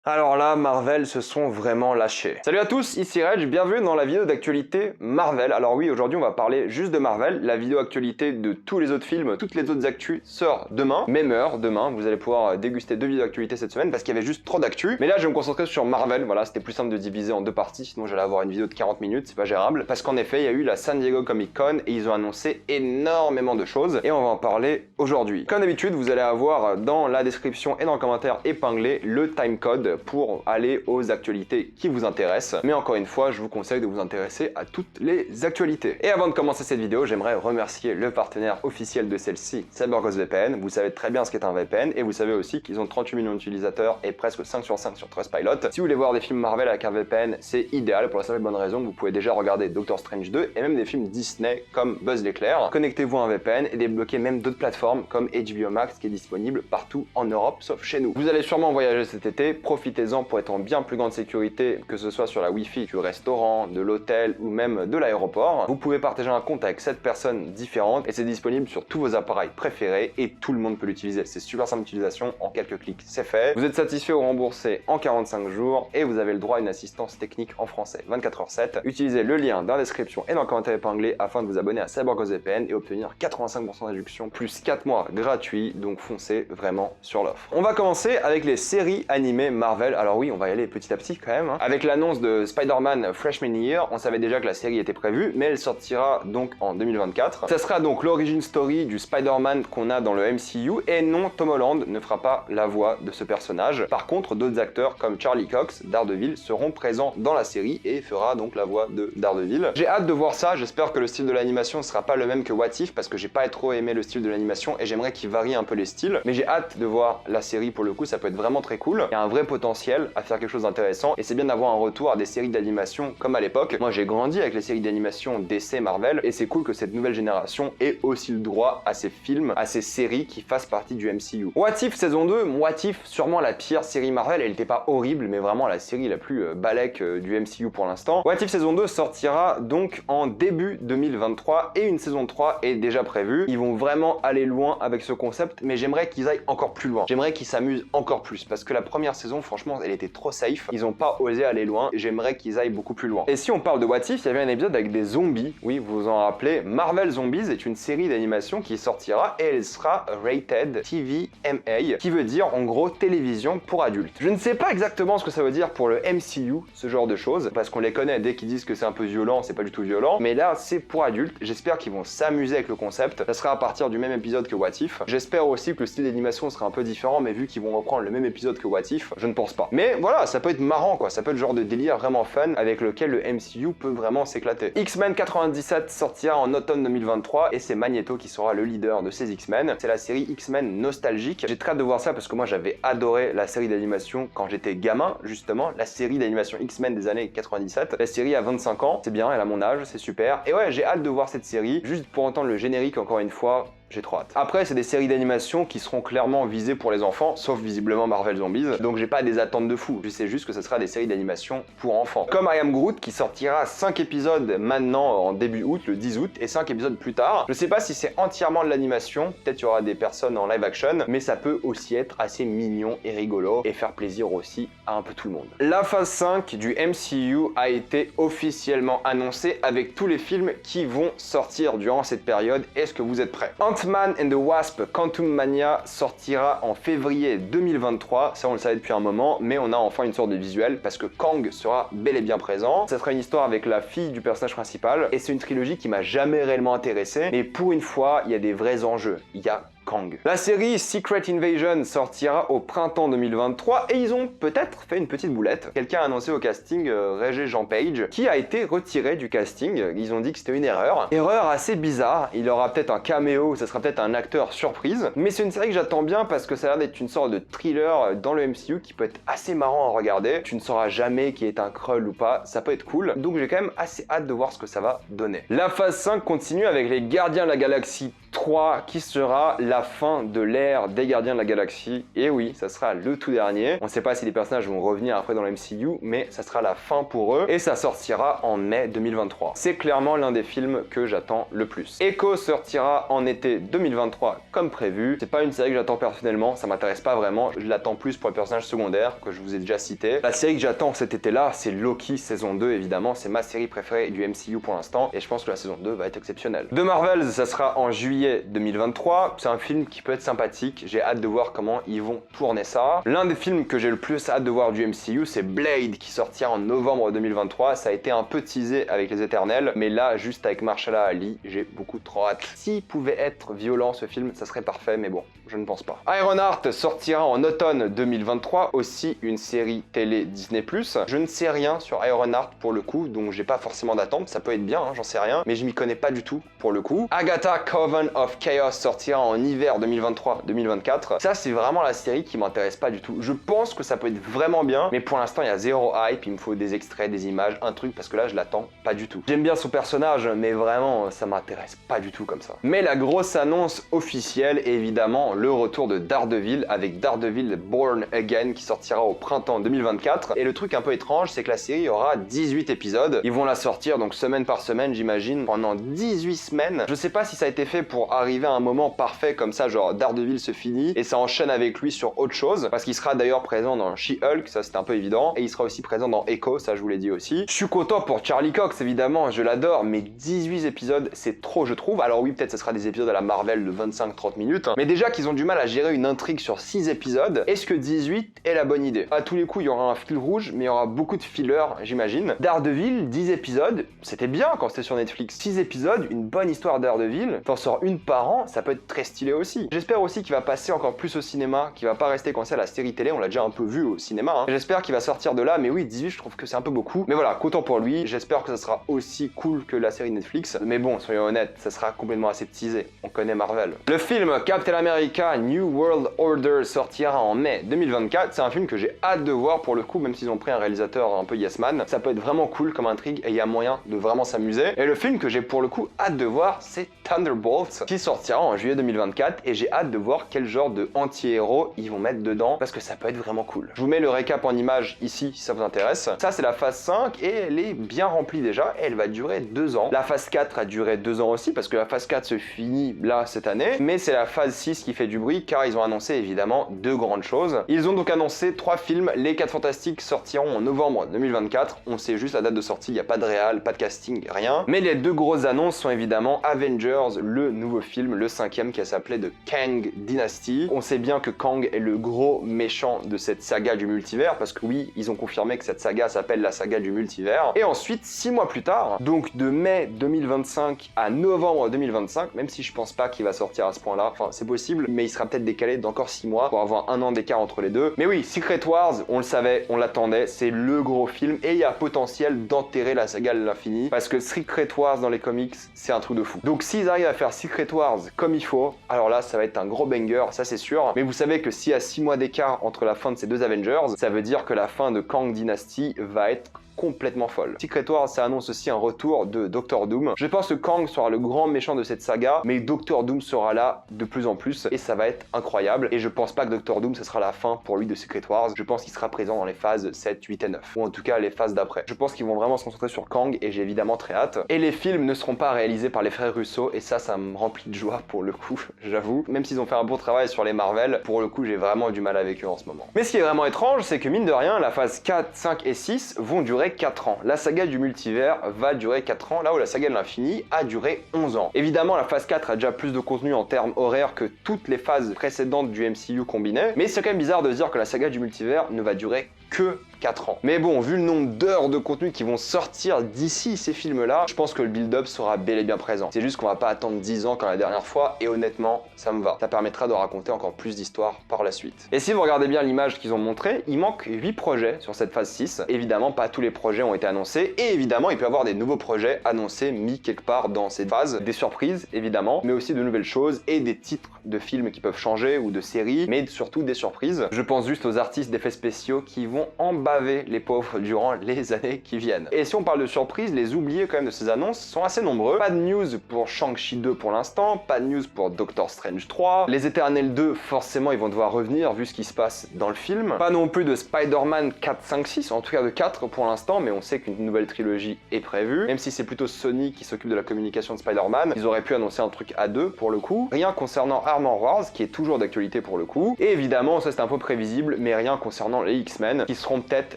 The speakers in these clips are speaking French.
Alors là, Marvel se sont vraiment lâchés. Salut à tous, ici Reg, bienvenue dans la vidéo d'actualité Marvel. Alors oui, aujourd'hui on va parler juste de Marvel. La vidéo actualité de tous les autres films, toutes les autres actus sort demain, même heure, demain. Vous allez pouvoir déguster deux vidéos d'actualité cette semaine parce qu'il y avait juste trop d'actu. Mais là, je vais me concentrer sur Marvel. Voilà, c'était plus simple de diviser en deux parties, sinon j'allais avoir une vidéo de 40 minutes, c'est pas gérable. Parce qu'en effet, il y a eu la San Diego Comic Con et ils ont annoncé énormément de choses et on va en parler aujourd'hui. Comme d'habitude, vous allez avoir dans la description et dans le commentaire épinglé le timecode pour aller aux actualités qui vous intéressent. Mais encore une fois, je vous conseille de vous intéresser à toutes les actualités. Et avant de commencer cette vidéo, j'aimerais remercier le partenaire officiel de celle-ci, CyberGhost VPN. Vous savez très bien ce qu'est un VPN et vous savez aussi qu'ils ont 38 millions d'utilisateurs et presque 5 sur 5 sur Trustpilot. Si vous voulez voir des films Marvel avec un VPN, c'est idéal pour la simple et bonne raison que vous pouvez déjà regarder Doctor Strange 2 et même des films Disney comme Buzz l'éclair. Connectez-vous à un VPN et débloquez même d'autres plateformes comme HBO Max qui est disponible partout en Europe sauf chez nous. Vous allez sûrement voyager cet été, profitez-en pour être en bien plus grande sécurité, que ce soit sur la Wi-Fi du restaurant, de l'hôtel ou même de l'aéroport. Vous pouvez partager un compte avec 7 personnes différentes et c'est disponible sur tous vos appareils préférés et tout le monde peut l'utiliser. C'est super simple d'utilisation, en quelques clics c'est fait. Vous êtes satisfait ou remboursé en 45 jours et vous avez le droit à une assistance technique en français 24h7. Utilisez le lien dans la description et dans le commentaire épinglé afin de vous abonner à CyberGhost VPN et obtenir 85% de réduction plus 4 mois gratuits, donc foncez vraiment sur l'offre. On va commencer avec les séries animées Marvel. Alors oui, on va y aller petit à petit quand même. Avec l'annonce de Spider-Man Freshman Year, on savait déjà que la série était prévue, mais elle sortira donc en 2024. Ça sera donc l'origin story du Spider-Man qu'on a dans le MCU, et non, Tom Holland ne fera pas la voix de ce personnage. Par contre, d'autres acteurs comme Charlie Cox, Daredevil, seront présents dans la série et fera donc la voix de Daredevil. J'ai hâte de voir ça, j'espère que le style de l'animation ne sera pas le même que What If, parce que j'ai pas trop aimé le style de l'animation et j'aimerais qu'il varie un peu les styles, mais j'ai hâte de voir la série pour le coup, ça peut être vraiment très cool. Il y a un vrai potentiel à faire quelque chose d'intéressant et c'est bien d'avoir un retour à des séries d'animation comme à l'époque. Moi j'ai grandi avec les séries d'animation DC Marvel et c'est cool que cette nouvelle génération ait aussi le droit à ces films, à ces séries qui fassent partie du MCU. What If saison 2, What If sûrement la pire série Marvel, elle n'était pas horrible mais vraiment la série la plus balèque du MCU pour l'instant. What If saison 2 sortira donc en début 2023 et une saison 3 est déjà prévue. Ils vont vraiment aller loin avec ce concept mais j'aimerais qu'ils aillent encore plus loin. J'aimerais qu'ils s'amusent encore plus parce que la première saison franchement elle était trop safe. Ils ont pas osé aller loin et j'aimerais qu'ils aillent beaucoup plus loin. Et si on parle de What If, il y avait un épisode avec des zombies, oui vous vous en rappelez, Marvel Zombies est une série d'animation qui sortira et elle sera rated TVMA, qui veut dire en gros télévision pour adultes. Je ne sais pas exactement ce que ça veut dire pour le MCU, ce genre de choses, parce qu'on les connaît, dès qu'ils disent que c'est un peu violent, c'est pas du tout violent, mais là c'est pour adultes, j'espère qu'ils vont s'amuser avec le concept, ça sera à partir du même épisode que What If. J'espère aussi que le style d'animation sera un peu différent, mais vu qu'ils vont reprendre le même épisode que What If, je ne pense pas. Mais voilà, ça peut être marrant quoi, ça peut être le genre de délire vraiment fun avec lequel le MCU peut vraiment s'éclater. X-Men 97 sortira en automne 2023 et c'est Magneto qui sera le leader de ces X-Men. C'est la série X-Men nostalgique. J'ai très hâte de voir ça parce que moi j'avais adoré la série d'animation quand j'étais gamin, justement, la série d'animation X-Men des années 97. La série a 25 ans, c'est bien, elle a mon âge, c'est super. Et ouais, j'ai hâte de voir cette série, juste pour entendre le générique encore une fois. J'ai trop hâte. Après, c'est des séries d'animation qui seront clairement visées pour les enfants, sauf visiblement Marvel Zombies, donc j'ai pas des attentes de fou. Je sais juste que ce sera des séries d'animation pour enfants. Comme I Am Groot, qui sortira 5 épisodes maintenant en début août, le 10 août, et 5 épisodes plus tard. Je sais pas si c'est entièrement de l'animation, peut-être il y aura des personnes en live action, mais ça peut aussi être assez mignon et rigolo, et faire plaisir aussi à un peu tout le monde. La phase 5 du MCU a été officiellement annoncée avec tous les films qui vont sortir durant cette période. Est-ce que vous êtes prêts? Ant-Man and the Wasp Quantumania sortira en février 2023, ça on le savait depuis un moment, mais on a enfin une sorte de visuel parce que Kang sera bel et bien présent. Ça sera une histoire avec la fille du personnage principal et c'est une trilogie qui m'a jamais réellement intéressé, mais pour une fois, il y a des vrais enjeux. Il y a Kang. La série Secret Invasion sortira au printemps 2023 et ils ont peut-être fait une petite boulette. Quelqu'un a annoncé au casting Regé Jean Page qui a été retiré du casting. Ils ont dit que c'était une erreur. Erreur assez bizarre. Il aura peut-être un caméo, ça sera peut-être un acteur surprise. Mais c'est une série que j'attends bien parce que ça a l'air d'être une sorte de thriller dans le MCU qui peut être assez marrant à regarder. Tu ne sauras jamais qui est un Skrull ou pas. Ça peut être cool. Donc j'ai quand même assez hâte de voir ce que ça va donner. La phase 5 continue avec les Gardiens de la Galaxie 3 qui sera la fin de l'ère des Gardiens de la Galaxie. Et oui, ça sera le tout dernier. On ne sait pas si les personnages vont revenir après dans le MCU, mais ça sera la fin pour eux et ça sortira en mai 2023. C'est clairement l'un des films que j'attends le plus. Echo sortira en été 2023 comme prévu. C'est pas une série que j'attends personnellement, ça m'intéresse pas vraiment. Je l'attends plus pour les personnages secondaires que je vous ai déjà cités. La série que j'attends cet été-là, c'est Loki saison 2 évidemment. C'est ma série préférée du MCU pour l'instant et je pense que la saison 2 va être exceptionnelle. De Marvel, ça sera en juillet 2023. C'est un film qui peut être sympathique. J'ai hâte de voir comment ils vont tourner ça. L'un des films que j'ai le plus hâte de voir du MCU, c'est Blade qui sortira en novembre 2023. Ça a été un peu teasé avec les Éternels, mais là, juste avec Mahershala Ali, j'ai beaucoup trop hâte. S'il pouvait être violent ce film, ça serait parfait, mais bon, je ne pense pas. Ironheart sortira en automne 2023, aussi une série télé Disney+. Je ne sais rien sur Ironheart pour le coup, donc j'ai pas forcément d'attente. Ça peut être bien, hein, j'en sais rien, mais je m'y connais pas du tout pour le coup. Agatha Coven of Chaos sortira en hiver 2023-2024. Ça, c'est vraiment la série qui m'intéresse pas du tout. Je pense que ça peut être vraiment bien, mais pour l'instant, il y a zéro hype. Il me faut des extraits, des images, un truc, parce que là, je l'attends pas du tout. J'aime bien son personnage, mais vraiment, ça m'intéresse pas du tout comme ça. Mais la grosse annonce officielle est évidemment le retour de Daredevil avec Daredevil Born Again qui sortira au printemps 2024. Et le truc un peu étrange, c'est que la série aura 18 épisodes. Ils vont la sortir donc semaine par semaine, j'imagine, pendant 18 semaines. Je sais pas si ça a été fait pour arriver à un moment parfait comme ça, genre Daredevil se finit et ça enchaîne avec lui sur autre chose, parce qu'il sera d'ailleurs présent dans She-Hulk, ça c'était un peu évident, et il sera aussi présent dans Echo, ça je vous l'ai dit aussi. Je suis content pour Charlie Cox évidemment, je l'adore, mais 18 épisodes c'est trop je trouve. Alors oui, peut-être ce sera des épisodes à la Marvel de 25-30 minutes, mais déjà qu'ils ont du mal à gérer une intrigue sur 6 épisodes, est-ce que 18 est la bonne idée? À tous les coups il y aura un fil rouge, mais il y aura beaucoup de fillers j'imagine. Daredevil, 10 épisodes, c'était bien quand c'était sur Netflix. 6 épisodes, une bonne histoire Daredevil, t'en sors une par an, ça peut être très stylé aussi. J'espère aussi qu'il va passer encore plus au cinéma, qu'il va pas rester coincé à la série télé, on l'a déjà un peu vu au cinéma, hein. J'espère qu'il va sortir de là, mais oui, 18 je trouve que c'est un peu beaucoup. Mais voilà, content pour lui, j'espère que ça sera aussi cool que la série Netflix. Mais bon, soyons honnêtes, ça sera complètement aseptisé, on connaît Marvel. Le film Captain America New World Order sortira en mai 2024, c'est un film que j'ai hâte de voir pour le coup, même s'ils ont pris un réalisateur un peu yes man. Ça peut être vraiment cool comme intrigue et il y a moyen de vraiment s'amuser. Et le film que j'ai pour le coup hâte de voir, c'est Thunderbolts qui sortira en juillet 2024 et j'ai hâte de voir quel genre de anti-héros ils vont mettre dedans parce que ça peut être vraiment cool. Je vous mets le récap en image ici si ça vous intéresse. Ça c'est la phase 5 et elle est bien remplie déjà et elle va durer 2 ans. La phase 4 a duré 2 ans aussi parce que la phase 4 se finit là cette année, mais c'est la phase 6 qui fait du bruit car ils ont annoncé évidemment 2 grandes choses. Ils ont donc annoncé 3 films, les 4 Fantastiques sortiront en novembre 2024. On sait juste la date de sortie, il n'y a pas de réal, pas de casting, rien. Mais les 2 grosses annonces sont évidemment Avengers, le nouveau film, le 5e qui s'appelait The Kang Dynasty. On sait bien que Kang est le gros méchant de cette saga du multivers parce que oui, ils ont confirmé que cette saga s'appelle la saga du multivers. Et ensuite, 6 mois plus tard, donc de mai 2025 à novembre 2025, même si je pense pas qu'il va sortir à ce point-là, enfin c'est possible, mais il sera peut-être décalé d'encore 6 mois pour avoir 1 an d'écart entre les deux. Mais oui, Secret Wars, on le savait, on l'attendait, c'est le gros film et il y a potentiel d'enterrer la saga de l'infini parce que Secret Wars dans les comics, c'est un truc de fou. Donc s'ils arrivent à faire Secret Wars comme il faut, alors là ça va être un gros banger, ça c'est sûr. Mais vous savez que s'il y a 6 mois d'écart entre la fin de ces 2 Avengers, ça veut dire que la fin de Kang Dynasty va être complètement folle. Secret Wars, ça annonce aussi un retour de Doctor Doom. Je pense que Kang sera le grand méchant de cette saga, mais Doctor Doom sera là de plus en plus et ça va être incroyable. Et je pense pas que Doctor Doom, ce sera la fin pour lui de Secret Wars. Je pense qu'il sera présent dans les phases 7, 8 et 9. Ou en tout cas les phases d'après. Je pense qu'ils vont vraiment se concentrer sur Kang et j'ai évidemment très hâte. Et les films ne seront pas réalisés par les frères Russo et ça me remplit de joie pour le coup, j'avoue. Même s'ils ont fait un bon travail sur les Marvel, pour le coup j'ai vraiment du mal avec eux en ce moment. Mais ce qui est vraiment étrange, c'est que mine de rien, la phase 4, 5 et 6 vont durer 4 ans. La saga du multivers va durer 4 ans, là où la saga de l'infini a duré 11 ans. Évidemment, la phase 4 a déjà plus de contenu en termes horaires que toutes les phases précédentes du MCU combinées, mais c'est quand même bizarre de dire que la saga du multivers ne va durer que 4 ans. Mais bon, vu le nombre d'heures de contenu qui vont sortir d'ici ces films-là, je pense que le build-up sera bel et bien présent. C'est juste qu'on va pas attendre 10 ans comme la dernière fois, et honnêtement, ça me va. Ça permettra de raconter encore plus d'histoires par la suite. Et si vous regardez bien l'image qu'ils ont montrée, il manque 8 projets sur cette phase 6. Évidemment, pas tous les projets ont été annoncés, et évidemment, il peut y avoir des nouveaux projets annoncés mis quelque part dans cette phase. Des surprises, évidemment, mais aussi de nouvelles choses, et des titres de films qui peuvent changer, ou de séries, mais surtout des surprises. Je pense juste aux artistes d'effets spéciaux qui vont embarquer baver les pauvres durant les années qui viennent. Et si on parle de surprise, les oubliés quand même de ces annonces sont assez nombreux. Pas de news pour Shang-Chi 2 pour l'instant, pas de news pour Doctor Strange 3. Les Éternels 2, forcément, ils vont devoir revenir vu ce qui se passe dans le film. Pas non plus de Spider-Man 4, 5, 6, en tout cas de 4 pour l'instant, mais on sait qu'une nouvelle trilogie est prévue. Même si c'est plutôt Sony qui s'occupe de la communication de Spider-Man, ils auraient pu annoncer un truc à deux pour le coup. Rien concernant Armor Wars, qui est toujours d'actualité pour le coup. Et évidemment, ça c'est un peu prévisible, mais rien concernant les X-Men, qui seront peut-être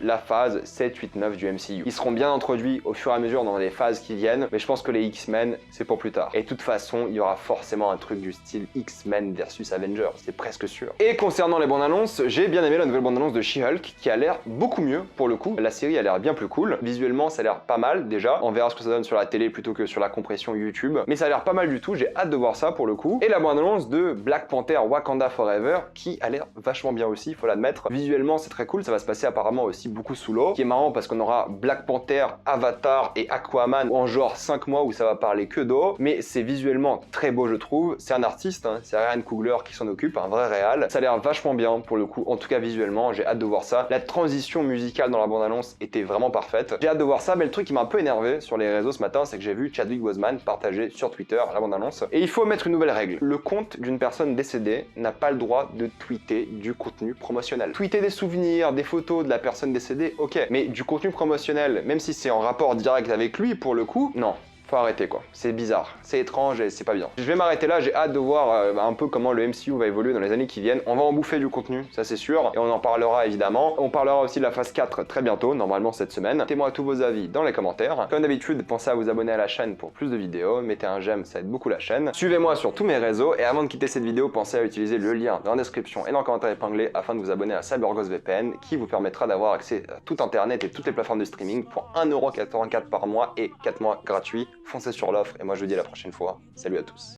la phase 7, 8, 9 du MCU. Ils seront bien introduits au fur et à mesure dans les phases qui viennent, mais je pense que les X-Men, c'est pour plus tard. Et de toute façon, il y aura forcément un truc du style X-Men versus Avengers, c'est presque sûr. Et concernant les bandes annonces, j'ai bien aimé la nouvelle bande annonce de She-Hulk, qui a l'air beaucoup mieux pour le coup. La série a l'air bien plus cool. Visuellement, ça a l'air pas mal déjà. On verra ce que ça donne sur la télé plutôt que sur la compression YouTube. Mais ça a l'air pas mal du tout, j'ai hâte de voir ça pour le coup. Et la bande annonce de Black Panther Wakanda Forever, qui a l'air vachement bien aussi, il faut l'admettre. Visuellement, c'est très cool, ça va se passer apparemment aussi beaucoup sous l'eau. Ce qui est marrant parce qu'on aura Black Panther, Avatar et Aquaman en genre 5 mois où ça va parler que d'eau. Mais c'est visuellement très beau, je trouve. C'est un artiste, hein, c'est Ryan Coogler qui s'en occupe, un vrai réal. Ça a l'air vachement bien pour le coup, en tout cas visuellement, j'ai hâte de voir ça. La transition musicale dans la bande-annonce était vraiment parfaite. J'ai hâte de voir ça, mais le truc qui m'a un peu énervé sur les réseaux ce matin, c'est que j'ai vu Chadwick Boseman partager sur Twitter la bande-annonce. Et il faut mettre une nouvelle règle. Le compte d'une personne décédée n'a pas le droit de tweeter du contenu promotionnel. Tweeter des souvenirs, des photos de la personne décédée, ok. Mais du contenu promotionnel, même si c'est en rapport direct avec lui, pour le coup, non. Faut arrêter quoi, c'est bizarre, c'est étrange et c'est pas bien. Je vais m'arrêter là, j'ai hâte de voir un peu comment le MCU va évoluer dans les années qui viennent. On va en bouffer du contenu, ça c'est sûr, et on en parlera évidemment. On parlera aussi de la phase 4 très bientôt, normalement cette semaine. Mettez-moi tous vos avis dans les commentaires. Comme d'habitude, pensez à vous abonner à la chaîne pour plus de vidéos, mettez un j'aime, ça aide beaucoup la chaîne. Suivez-moi sur tous mes réseaux, et avant de quitter cette vidéo, pensez à utiliser le lien dans la description et dans le commentaire épinglé afin de vous abonner à CyberGhost VPN, qui vous permettra d'avoir accès à tout internet et toutes les plateformes de streaming pour 1,84€ par mois et 4 mois gratuits. Foncez sur l'offre et moi je vous dis à la prochaine fois. Salut à tous.